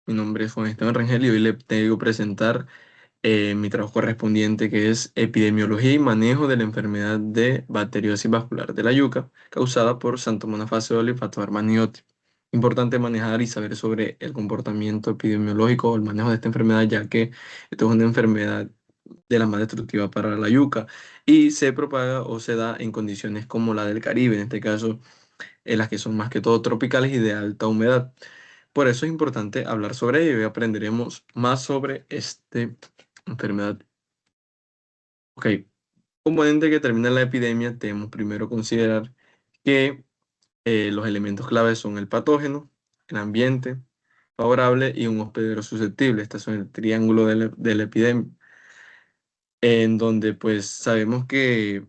Mi nombre es Juan Esteban Rangel y hoy le tengo que presentar mi trabajo correspondiente, que es Epidemiología y Manejo de la Enfermedad de Bacteriosis Vascular de la Yuca, causada por Santomonas fascioli y Fator maniotti. Importante manejar y saber sobre el comportamiento epidemiológico o el manejo de esta enfermedad, ya que esto es una enfermedad de las más destructivas para la yuca y se propaga o se da en condiciones como la del Caribe, en este caso en las que son más que todo tropicales y de alta humedad. Por eso es importante hablar sobre ello y aprenderemos más sobre esta enfermedad. Ok, componente que termina la epidemia, debemos primero considerar que los elementos claves son el patógeno, el ambiente favorable y un hospedero susceptible. Este son el triángulo de la epidemia, en donde pues sabemos que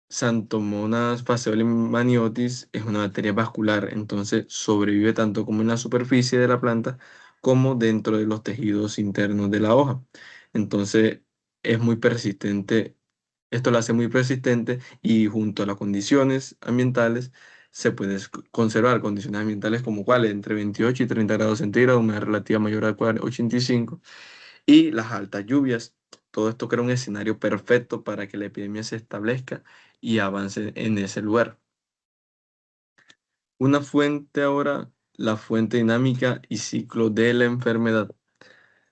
Santomonas fascioli maniotis es una bacteria vascular, entonces sobrevive tanto como en la superficie de la planta como dentro de los tejidos internos de la hoja. Entonces es muy persistente, esto lo hace muy persistente y junto a las condiciones ambientales se puede conservar condiciones ambientales como cuáles, entre 28 y 30 grados centígrados, humedad relativa mayor a 85 y las altas lluvias. Todo esto crea un escenario perfecto para que la epidemia se establezca y avance en ese lugar. Una fuente ahora, la fuente dinámica y ciclo de la enfermedad.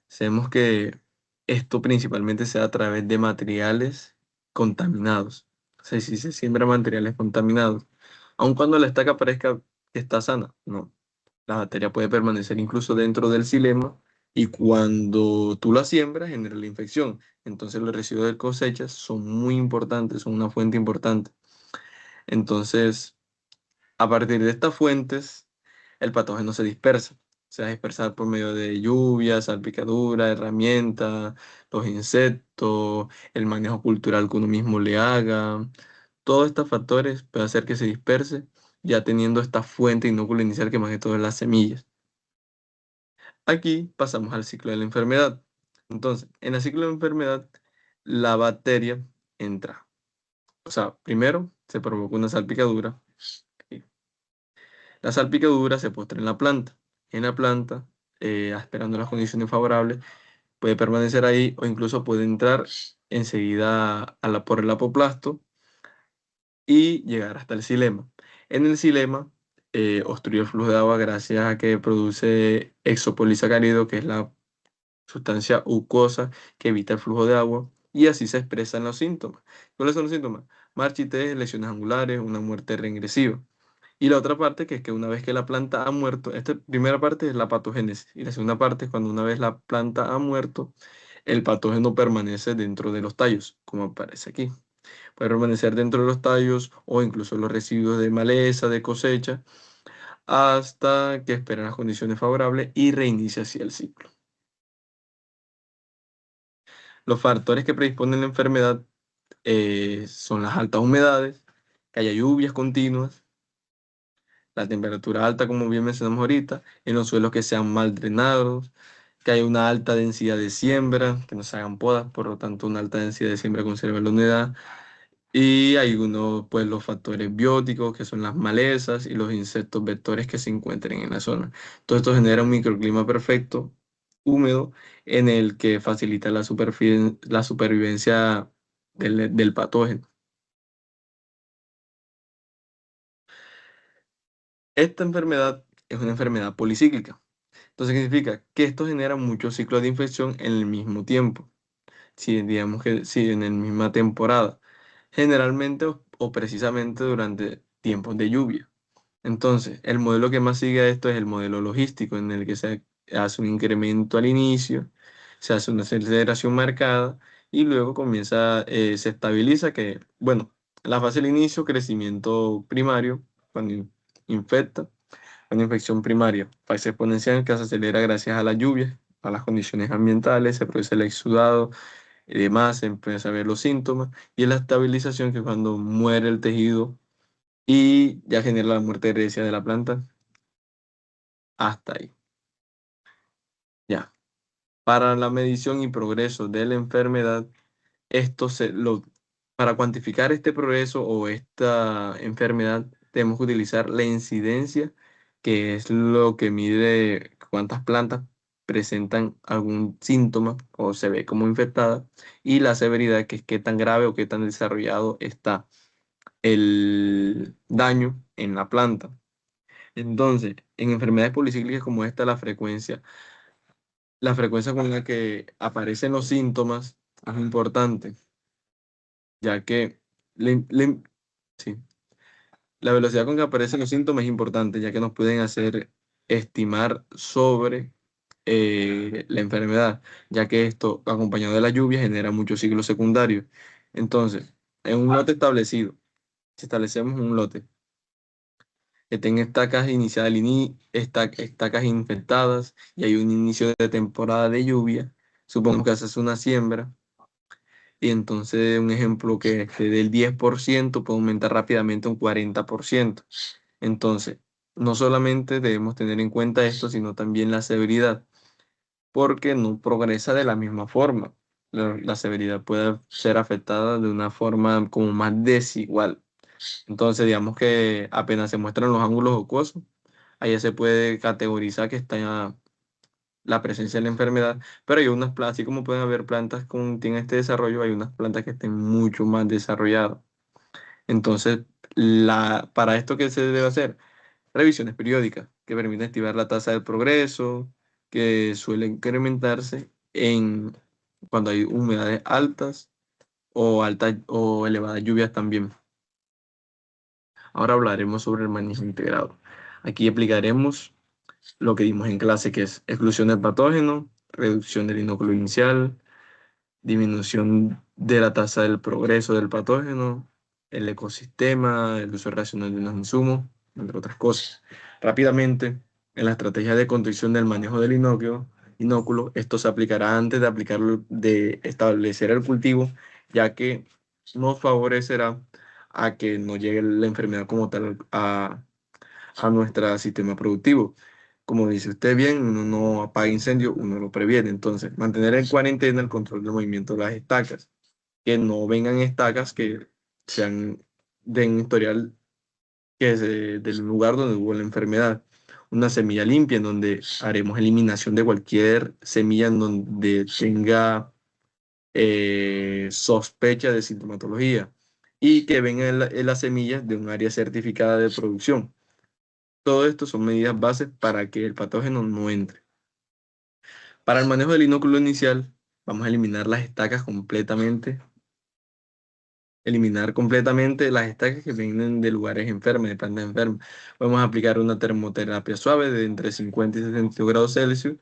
Sabemos que esto principalmente se da a través de materiales contaminados. O sea, si se siembra materiales contaminados, aun cuando la estaca parezca que está sana, no. La bacteria puede permanecer incluso dentro del xilema y cuando tú la siembras genera la infección. Entonces los residuos de cosechas son muy importantes, son una fuente importante. Entonces, a partir de estas fuentes, el patógeno se dispersa. Se va a dispersar por medio de lluvias, salpicadura, herramientas, los insectos, el manejo cultural que uno mismo le haga. Todos estos factores pueden hacer que se disperse, ya teniendo esta fuente inúcula inicial que más que todo es las semillas. Aquí pasamos al ciclo de la enfermedad. Entonces, en el ciclo de la enfermedad, la bacteria entra. O sea, primero se provoca una salpicadura. Y la salpicadura se postra en la planta. En la planta, esperando las condiciones favorables, puede permanecer ahí o incluso puede entrar enseguida por el apoplasto y llegar hasta el xilema. En el xilema obstruye el flujo de agua gracias a que produce exopolisacárido, que es la sustancia ucosa que evita el flujo de agua, y así se expresan los síntomas. ¿Cuáles son los síntomas? Marchitez, lesiones angulares, una muerte regresiva. Y la otra parte, que es que una vez que la planta ha muerto, esta primera parte es la patogénesis, y la segunda parte es cuando una vez la planta ha muerto, el patógeno permanece dentro de los tallos, como aparece aquí. Puede permanecer dentro de los tallos o incluso los residuos de maleza, de cosecha, hasta que esperan las condiciones favorables y reinicia así el ciclo. Los factores que predisponen la enfermedad son las altas humedades, que haya lluvias continuas, la temperatura alta, como bien mencionamos ahorita, en los suelos que sean mal drenados, que haya una alta densidad de siembra, que no se hagan podas, por lo tanto una alta densidad de siembra conserva la humedad. Y hay unos, pues los factores bióticos, que son las malezas y los insectos vectores que se encuentren en la zona. Todo esto genera un microclima perfecto, húmedo, en el que facilita la supervivencia del patógeno. Esta enfermedad es una enfermedad policíclica. Entonces, ¿qué significa? Que esto genera muchos ciclos de infección en el mismo tiempo. Si digamos que si en la misma temporada, generalmente o precisamente durante tiempos de lluvia. Entonces, el modelo que más sigue a esto es el modelo logístico, en el que se hace un incremento al inicio, se hace una aceleración marcada y luego comienza, se estabiliza que, bueno, la fase del inicio, crecimiento primario, cuando infecta, una infección primaria, fase exponencial que se acelera gracias a las lluvias, a las condiciones ambientales, se produce el exudado y demás, se empieza a ver los síntomas, y es la estabilización que cuando muere el tejido y ya genera la muerte herencia de la planta. Hasta ahí. Ya. Para la medición y progreso de la enfermedad, para cuantificar este progreso o esta enfermedad, tenemos que utilizar la incidencia, que es lo que mide cuántas plantas presentan algún síntoma o se ve como infectada, y la severidad, que es qué tan grave o qué tan desarrollado está el daño en la planta. Entonces, en enfermedades policíclicas como esta, la frecuencia con la que aparecen los síntomas es importante, ya que sí, la velocidad con que aparecen los síntomas es importante, ya que nos pueden hacer estimar sobre la enfermedad, ya que esto, acompañado de la lluvia, genera muchos ciclos secundarios. Entonces, en un lote establecido, si establecemos un lote que tenga estacas iniciadas, estacas infectadas y hay un inicio de temporada de lluvia, supongamos que haces una siembra y entonces un ejemplo que esté del 10% puede aumentar rápidamente a un 40%. Entonces, no solamente debemos tener en cuenta esto, sino también la severidad, porque no progresa de la misma forma. La severidad puede ser afectada de una forma como más desigual. Entonces, digamos que apenas se muestran los ángulos jocosos, ahí ya se puede categorizar que está la presencia de la enfermedad, pero hay unas plantas, así como pueden haber plantas que tienen este desarrollo, hay unas plantas que estén mucho más desarrolladas. Entonces, para esto, ¿qué se debe hacer? Revisiones periódicas que permiten estimar la tasa de progreso, que suele incrementarse cuando hay humedades altas o elevadas lluvias también. Ahora hablaremos sobre el manejo integrado. Aquí aplicaremos lo que dimos en clase, que es exclusión del patógeno, reducción del inóculo inicial, disminución de la tasa del progreso del patógeno, el ecosistema, el uso racional de los insumos, entre otras cosas. Rápidamente, en la estrategia de conducción del manejo del inóculo, esto se aplicará antes de de establecer el cultivo, ya que nos favorecerá a que no llegue la enfermedad como tal a nuestro sistema productivo. Como dice usted bien, uno no apaga incendio, uno lo previene. Entonces, mantener en cuarentena el control del movimiento de las estacas. Que no vengan estacas que sean de un historial del lugar donde hubo la enfermedad. Una semilla limpia en donde haremos eliminación de cualquier semilla en donde tenga sospecha de sintomatología y que vengan en las semillas de un área certificada de producción. Todo esto son medidas bases para que el patógeno no entre. Para el manejo del inóculo inicial, vamos a eliminar completamente las estacas que vienen de lugares enfermos, de plantas enfermas. Vamos a aplicar una termoterapia suave de entre 50 y 62 grados Celsius,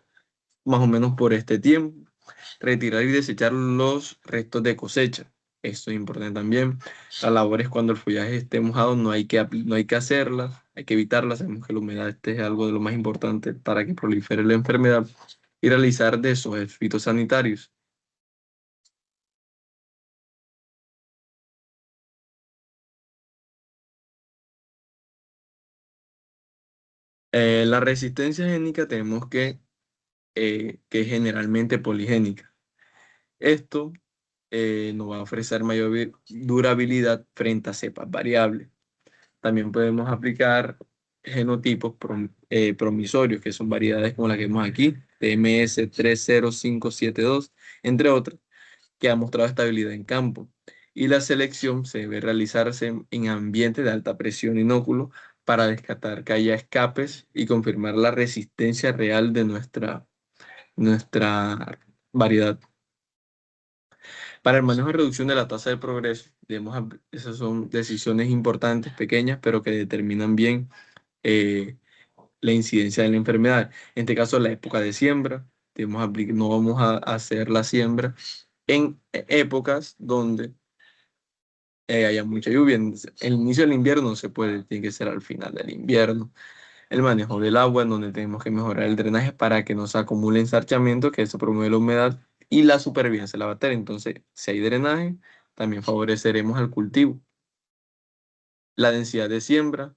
más o menos por este tiempo. Retirar y desechar los restos de cosecha. Esto es importante también. Las labores cuando el follaje esté mojado no hay que hacerlas, hay que evitarlas. Sabemos que la humedad es algo de lo más importante para que prolifere la enfermedad. Y realizar desojos fitosanitarios. La resistencia génica tenemos que es generalmente poligénica. Esto nos va a ofrecer mayor durabilidad frente a cepas variables. También podemos aplicar genotipos promisorios, que son variedades como la que vemos aquí, TMS 30572, entre otras, que ha mostrado estabilidad en campo. Y la selección se debe realizarse en ambientes de alta presión inóculo para descartar que haya escapes y confirmar la resistencia real de nuestra variedad. Para el manejo y reducción de la tasa de progreso, esas son decisiones importantes, pequeñas, pero que determinan bien eh, la incidencia de la enfermedad. En este caso, la época de siembra, no vamos a hacer la siembra en épocas donde haya mucha lluvia. En el inicio del invierno no se puede, tiene que ser al final del invierno. El manejo del agua, en donde tenemos que mejorar el drenaje para que no se acumule ensarchamiento, que eso promueve la humedad y la supervivencia de la bacteria. Entonces, si hay drenaje, también favoreceremos al cultivo. La densidad de siembra,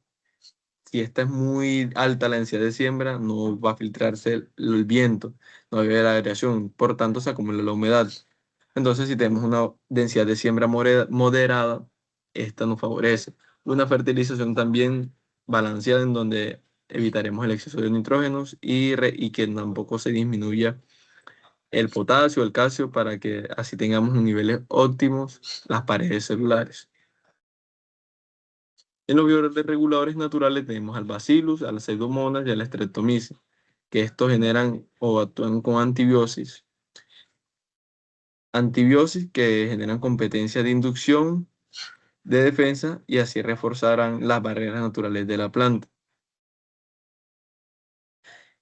si esta es muy alta la densidad de siembra, no va a filtrarse el viento, no va a haber aireación, por tanto se acumula la humedad. Entonces, si tenemos una densidad de siembra moderada, esta nos favorece. Una fertilización también balanceada en donde evitaremos el exceso de nitrógenos y que tampoco se disminuya el potasio, el calcio, para que así tengamos niveles óptimos las paredes celulares. En los bioreguladores naturales tenemos al Bacillus, a la Pseudomonas y a la Streptomyces, que estos generan o actúan con antibiosis. Antibiosis que generan competencia de inducción, de defensa y así reforzarán las barreras naturales de la planta.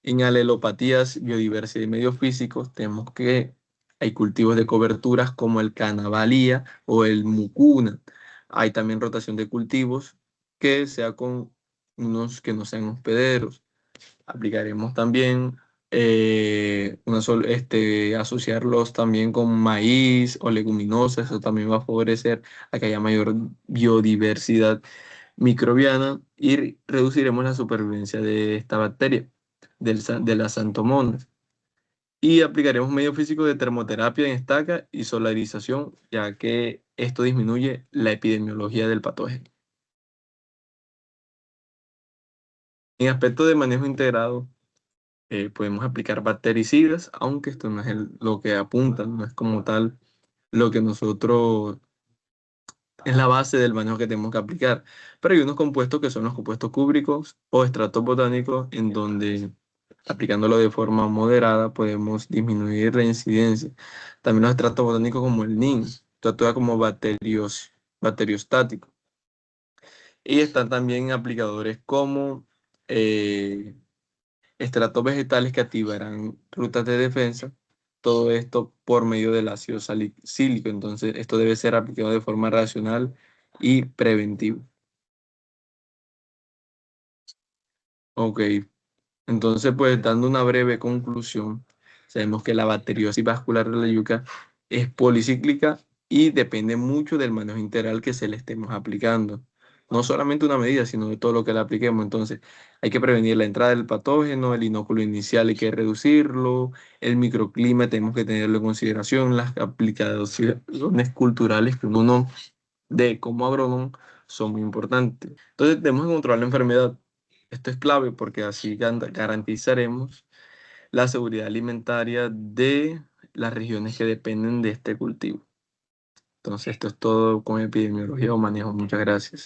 En alelopatías, biodiversidad y medios físicos, tenemos que hay cultivos de coberturas como el canabalía o el mucuna. Hay también rotación de cultivos que sea con unos que no sean hospederos. Aplicaremos también asociarlos también con maíz o leguminosas. Eso también va a favorecer a que haya mayor biodiversidad microbiana y reduciremos la supervivencia de esta bacteria, de la Xanthomonas. Y aplicaremos medio físico de termoterapia en estaca y solarización, ya que esto disminuye la epidemiología del patógeno. En aspecto de manejo integrado, podemos aplicar bactericidas, aunque esto no es lo que apunta, no es como tal lo que nosotros es la base del manejo que tenemos que aplicar. Pero hay unos compuestos que son los compuestos cúbricos o extractos botánicos en donde aplicándolo de forma moderada podemos disminuir la incidencia. También los extractos botánicos como el NIM, esto actúa como bacteriostático. Y están también aplicadores como extractos vegetales que activarán rutas de defensa, todo esto por medio del ácido salicílico. Entonces, esto debe ser aplicado de forma racional y preventiva. Ok, entonces, pues dando una breve conclusión, sabemos que la bacteriosis vascular de la yuca es policíclica y depende mucho del manejo integral que se le estemos aplicando. No solamente una medida, sino de todo lo que le apliquemos. Entonces, hay que prevenir la entrada del patógeno, el inóculo inicial hay que reducirlo, el microclima tenemos que tenerlo en consideración, las aplicaciones culturales que uno de como agrónomo son muy importantes. Entonces, tenemos que controlar la enfermedad. Esto es clave porque así garantizaremos la seguridad alimentaria de las regiones que dependen de este cultivo. Entonces, esto es todo con epidemiología o manejo. Muchas gracias.